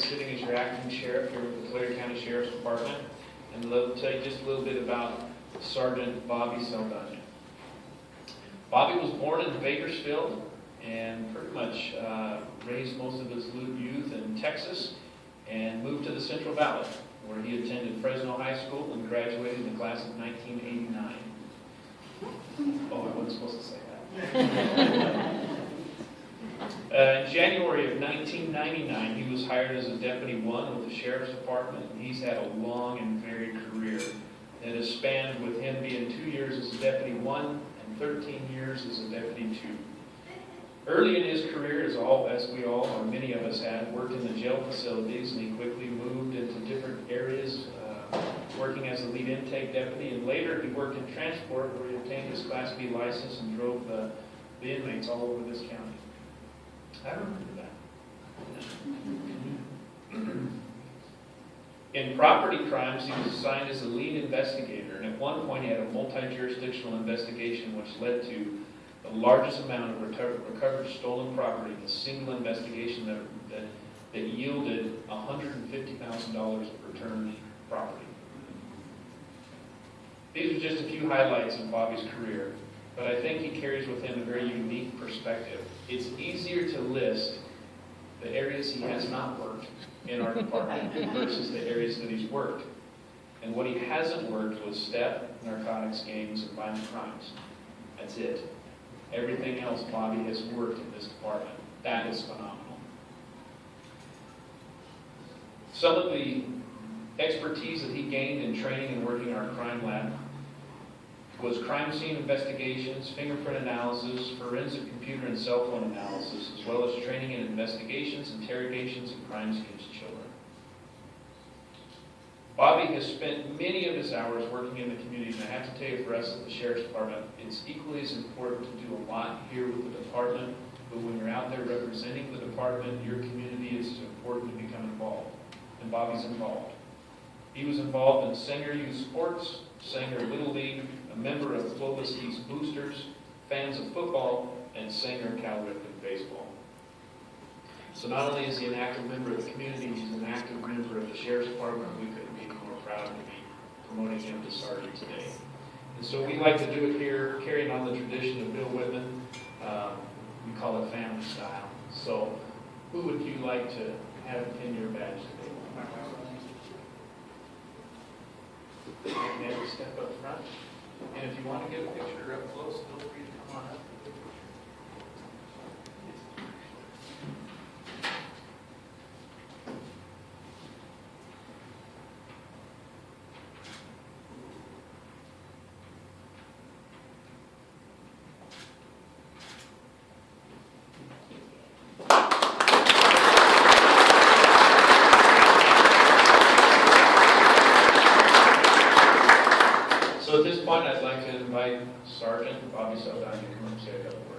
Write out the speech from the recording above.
sitting as your acting sheriff here with the Tulare County Sheriff's Department, and I'll tell you just a little bit about Sergeant Bobby Saldana. Bobby was born in Bakersfield and pretty much raised most of his youth in Texas and moved to the Central Valley, where he attended Fresno High School and graduated in the class of 1989. Oh, I wasn't supposed to say that. In January of 1999, he was hired as a Deputy 1 with the Sheriff's Department, and he's had a long and varied career that has spanned with him being 2 years as a Deputy 1 and 13 years as a Deputy 2. Early in his career, as we all, or many of us had, worked in the jail facilities, and he quickly moved into different areas, working as a lead intake deputy, and later he worked in transport where he obtained his Class B license and drove the inmates all over this county. I remember that. In property crimes, he was assigned as a lead investigator, and at one point he had a multi-jurisdictional investigation which led to the largest amount of recovered stolen property in a single investigation that yielded $150,000 of returned property. These are just a few highlights of Bobby's career, but I think he carries with him a very unique perspective. It's easier to list the areas he has not worked in our department versus the areas that he's worked. And what he hasn't worked was theft, narcotics, gangs, and violent crimes. That's it. Everything else Bobby has worked in this department. That is phenomenal. Some of the expertise that he gained in training and working in our crime lab was crime scene investigations, fingerprint analysis, forensic computer and cell phone analysis, as well as training in investigations, interrogations, and crimes against children. Bobby has spent many of his hours working in the community, and I have to tell you, for us at the Sheriff's Department, it's equally as important to do a lot here with the department, but when you're out there representing the department, your community, it's important to become involved, and Bobby's involved. He was involved in Sanger Youth Sports, Sanger Little League, a member of Clovis East Boosters, fans of football, and Sanger Calripken baseball. So not only is he an active member of the community, he's an active member of the Sheriff's Department. We couldn't be more proud to be promoting him to Sergeant today. And so we like to do it here, carrying on the tradition of Bill Whitman. We call it family style. So who would you like to have pin your badge today? And then step up front. And if you want to get a picture up close, feel free to come on up. So at this point, I'd like to invite Sergeant Bobby Saldana to come up and say a couple words.